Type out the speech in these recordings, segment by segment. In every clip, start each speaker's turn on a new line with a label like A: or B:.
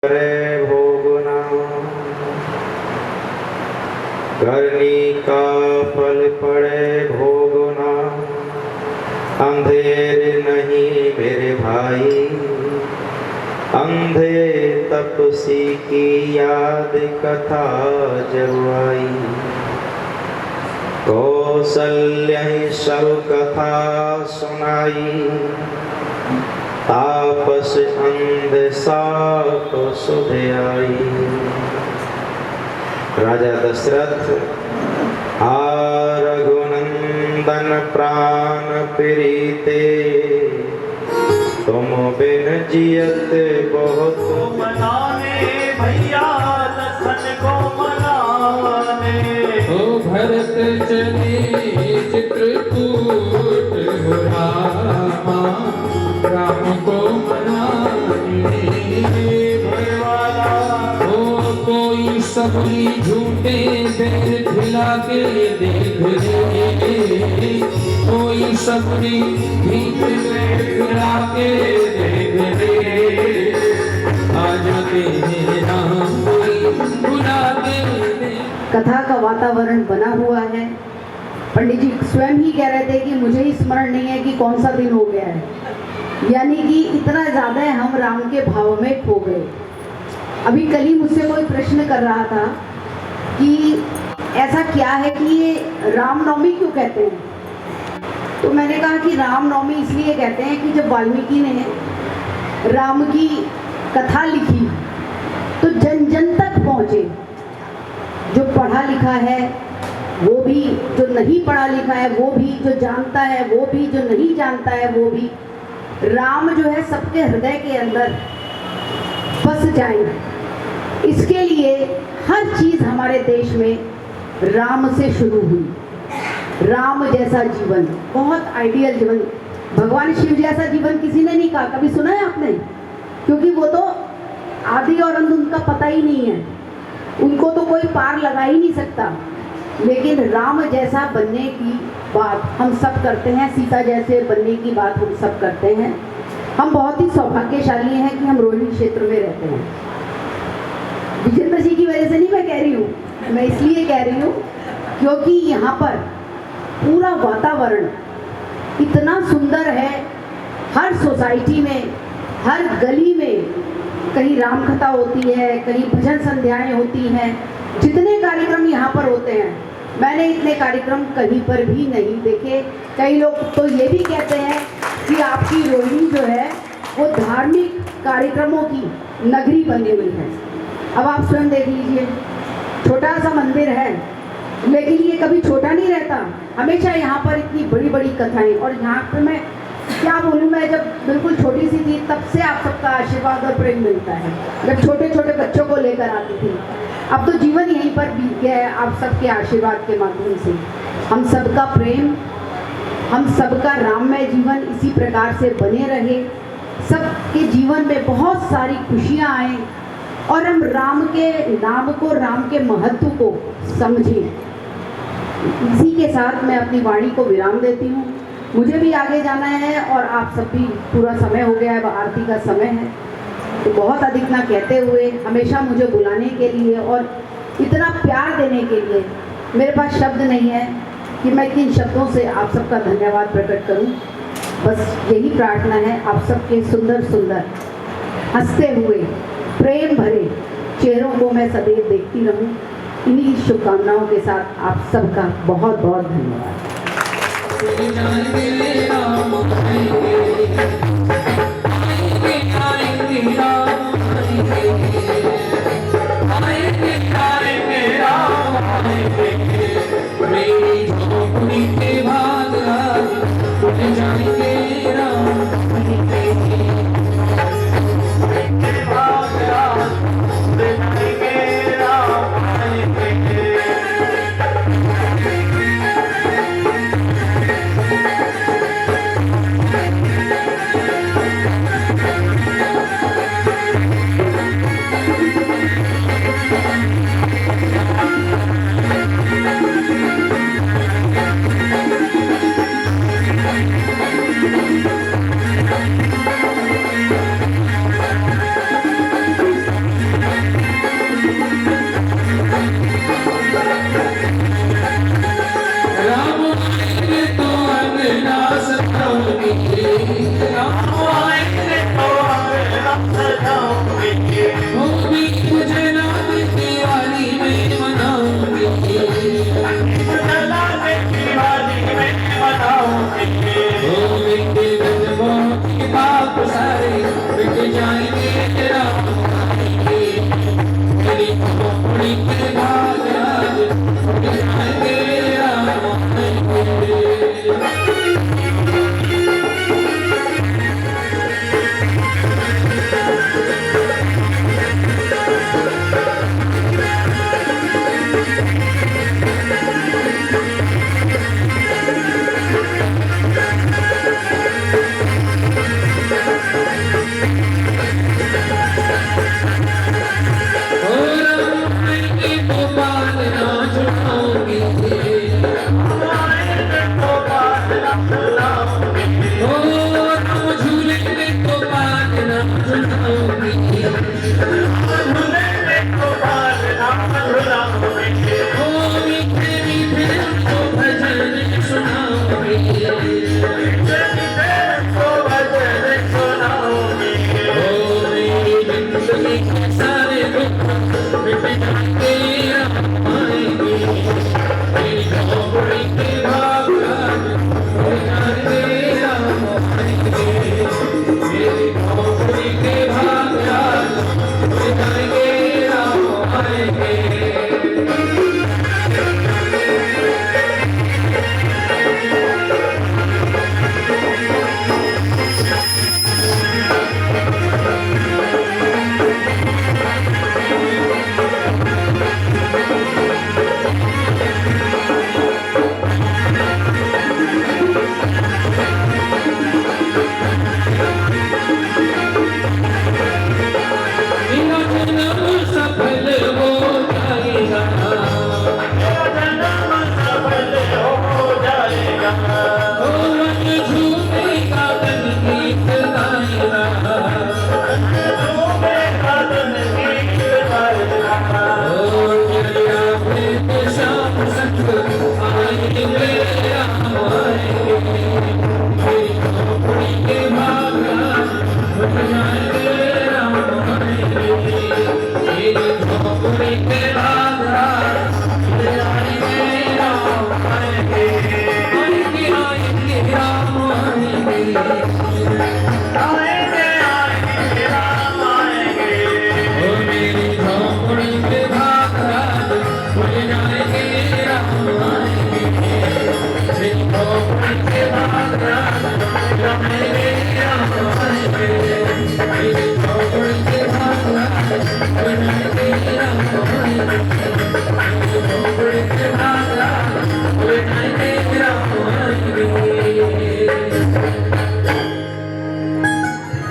A: करे भोगना, करनी का फल पड़े भोगना। अंधेर नहीं मेरे भाई, अंधे तपसी की याद कथा जब आई। कौशल्य सब कथा सुनाई, तापस अंध साप सुध आई। राजा दशरथ रघुनंदन प्राण प्रीते, तुम बिन जियत बहुत
B: मनाने भैया लखन को मनाने।
C: ओ भरत चले चित्रकूट हो रामा, राम को मनाने।
B: भरवाला
C: ओ कोई सबरी झूठे बैर खिला के देख रे, कोई सबरी भीख बैर खिला के देख रे। आज तेरे राम कोई बुला के दे।
D: कथा का वातावरण बना हुआ है। पंडित जी स्वयं ही कह रहे थे कि मुझे ही स्मरण नहीं है कि कौन सा दिन हो गया है, यानी कि इतना ज़्यादा हम राम के भाव में खो गए। अभी कल ही मुझसे कोई प्रश्न कर रहा था कि ऐसा क्या है कि ये रामनवमी क्यों कहते हैं। तो मैंने कहा कि रामनवमी इसलिए कहते हैं कि जब वाल्मीकि ने राम की कथा लिखी तो जन जन तक पहुँचे। जो पढ़ा लिखा है वो भी, जो नहीं पढ़ा लिखा है वो भी, जो जानता है वो भी, जो नहीं जानता है वो भी, राम जो है सबके हृदय के अंदर बस जाए। इसके लिए हर चीज़ हमारे देश में राम से शुरू हुई। राम जैसा जीवन, बहुत आइडियल जीवन, भगवान शिव जैसा जीवन किसी ने नहीं कहा। कभी सुना है आपने? क्योंकि वो तो आदि और अंत उनका पता ही नहीं है, उनको तो कोई पार लगा ही नहीं सकता। लेकिन राम जैसा बनने की बात हम सब करते हैं, सीता जैसे बनने की बात हम सब करते हैं। हम बहुत ही सौभाग्यशाली हैं कि हम रोहिणी क्षेत्र में रहते हैं। विजेंद्र जी की वजह से नहीं मैं कह रही हूँ, मैं इसलिए कह रही हूँ क्योंकि यहाँ पर पूरा वातावरण इतना सुंदर है। हर सोसाइटी में, हर गली में कहीं राम कथा होती है, कहीं भजन संध्याएं होती हैं। जितने कार्यक्रम यहाँ पर होते हैं, मैंने इतने कार्यक्रम कहीं पर भी नहीं देखे। कई लोग तो ये भी कहते हैं कि आपकी रोहिणी जो है वो धार्मिक कार्यक्रमों की नगरी बनी हुई है। अब आप स्वयं देख लीजिए, छोटा सा मंदिर है लेकिन ये कभी छोटा नहीं रहता, हमेशा यहाँ पर इतनी बड़ी बड़ी कथाएं। और यहाँ पर मैं क्या बोलूँ, मैं जब बिल्कुल छोटी सी थी तब से आप सबका आशीर्वाद और प्रेम मिलता है। जब छोटे छोटे बच्चों को लेकर आती थी, अब तो जीवन यहीं पर बीत गया है आप सबके आशीर्वाद के माध्यम से। हम सबका प्रेम, हम सबका राममय जीवन इसी प्रकार से बने रहे, सबके जीवन में बहुत सारी खुशियाँ आए और हम राम के नाम को, राम के महत्व को समझें। इसी के साथ मैं अपनी वाणी को विराम देती हूँ। मुझे भी आगे जाना है और आप सब भी, पूरा समय हो गया है, आरती का समय है। तो बहुत अधिक ना कहते हुए हमेशा मुझे बुलाने के लिए और इतना प्यार देने के लिए मेरे पास शब्द नहीं है कि मैं किन शब्दों से आप सबका धन्यवाद प्रकट करूं। बस यही प्रार्थना है, आप सबके सुंदर सुंदर हंसते हुए प्रेम भरे चेहरों को मैं सदैव देखती रहूं। इन्हीं शुभकामनाओं के साथ आप सबका बहुत बहुत धन्यवाद।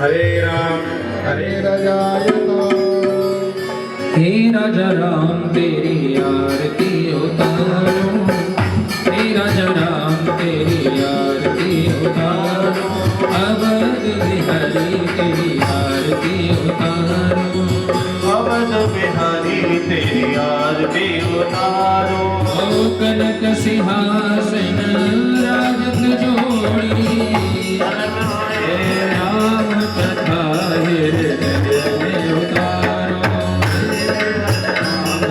A: हरे राम हरे
C: हे राजा राम तेरी आरती उतारो, हे राजा राम तेरी आरती उतारो, अवध बिहारी तेरी आरती उतारो,
B: अवध बिहारी तेरी आरती उतारो।
C: ओ कनक सिंहासन राजत जोड़ी, हे राम कथा हृदय में उतारो,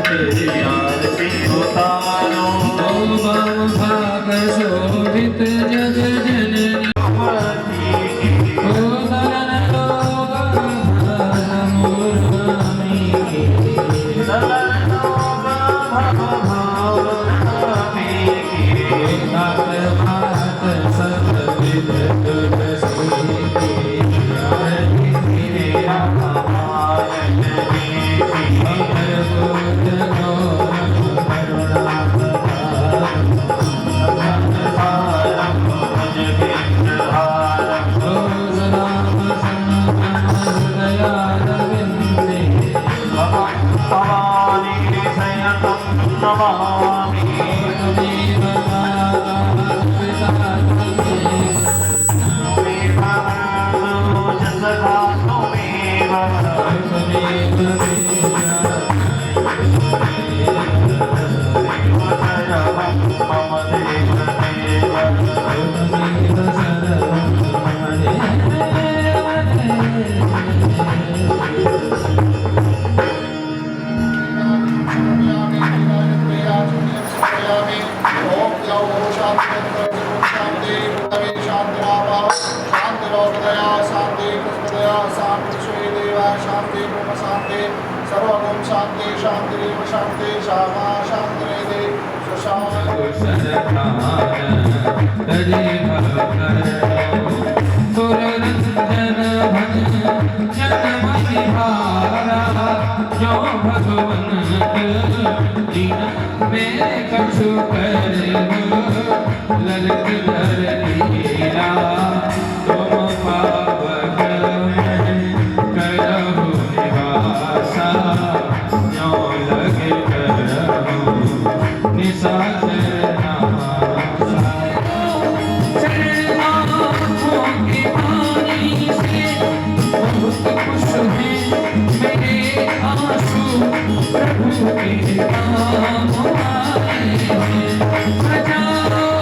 B: तेरी आरती उतारो।
C: ओ वाम भाग शोभित जग जननी, ओ धरन लोग मोर स्वामी की, तात भात सब विध तुझ से की, आरती तेरे अमर बोध गौरव करुणा प्रभाव, रोज राम सनातन हृदयार विंदे,
B: भवानी शयनं नमामि।
C: त्वमेव माता पिता त्वमेव, त्वमेव वेदा त्वमेव सर्वं मम
E: सर्वगुण शांति शांति शांति श्यामा शांति
C: भगवन मेरे कछु कर ललक धर लीला, तुम पावक करहु निवासा, ज्यों लगे करहु निशाचर नासा। शरणार्थों की वाणी से बहुत खुश हैं मेरे आंसू, प्रभु के काम आए हैं। हजारों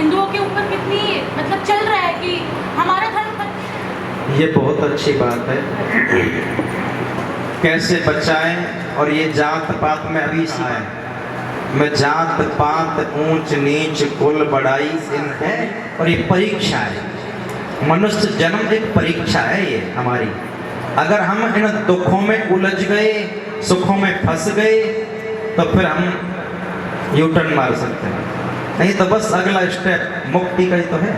F: हिंदुओं के ऊपर कितनी मतलब चल रहा है कि हमारा धर्म
A: ये बहुत अच्छी बात है। कैसे बचाएं, और ये जात पात में अभी सी है, मैं जात पात ऊंच नीच कुल बड़ाई इन है, और ये परीक्षा है। मनुष्य जन्म एक परीक्षा है ये हमारी। अगर हम इन दुखों में उलझ गए, सुखों में फंस गए, तो फिर हम यू टर्न मार सकते हैं। नहीं तो बस अगला स्टेप मुक्ति का ही तो है।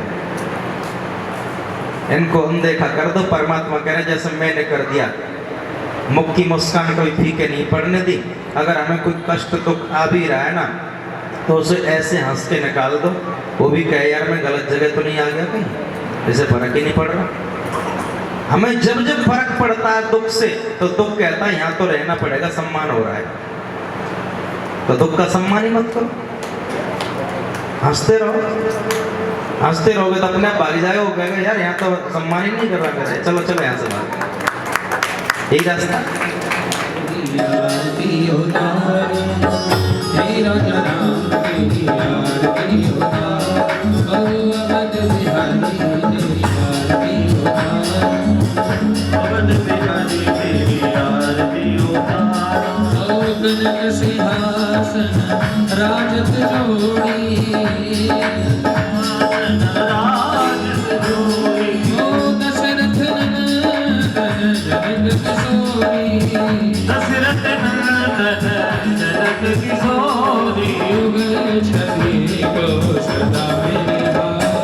A: इनको अनदेखा कर दो। परमात्मा कह रहे जैसे मैंने कर दिया, मुख की मुस्कान कोई फीके नहीं पड़ने दी। अगर हमें कोई कष्ट दुख आ भी रहा है ना, तो उसे ऐसे हंस के निकाल दो। वो भी कहे यार मैं गलत जगह तो नहीं आ गया कहीं, इसे फर्क ही नहीं पड़ रहा। हमें जब जब फर्क पड़ता है दुख से, तो दुख कहता है यहाँ तो रहना पड़ेगा, सम्मान हो रहा है, तो दुख का सम्मान ही मत करो। हंसते रहो, हंसते रहोगे तो अपने आप भाग जाएगा। वो कहेगा यार यहाँ तो सम्मान ही नहीं कर रहा, करे चलो चलो यहाँ से बाहर। यही रास्ता।
C: आरती उतारो तेरा नाम तेरी आरती उतारो अवध बिहारी तेरी आरती उतारो
B: अवध बिहारी तेरी आरती उतारो
C: कनक सिंहासन राजत जोड़ी ओ दशरथ नंदन जनक किशोरी
B: दशरथ नंदन जनक किशोरी
C: युगल छवि को सदा मेरे हारो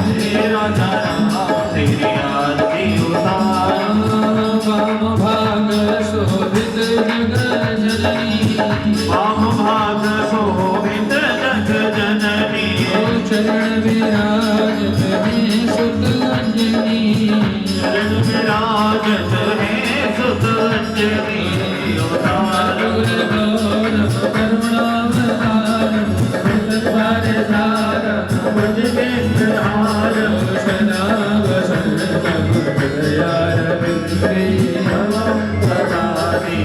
B: तेरा नाम तेरी आरती उतारो
C: वाम भाग शोभित जग जननी
B: वाम भाग शोभित जग जननी
C: ओ चरण विराजत है सुत अंजनी
B: चरण विराजत है सुत अंजनी उतारो
C: गौरव करुणावतारम भारतारम
B: मुझ के हार
C: सदा वसंतम हृदयारविंदे
B: प्रसादी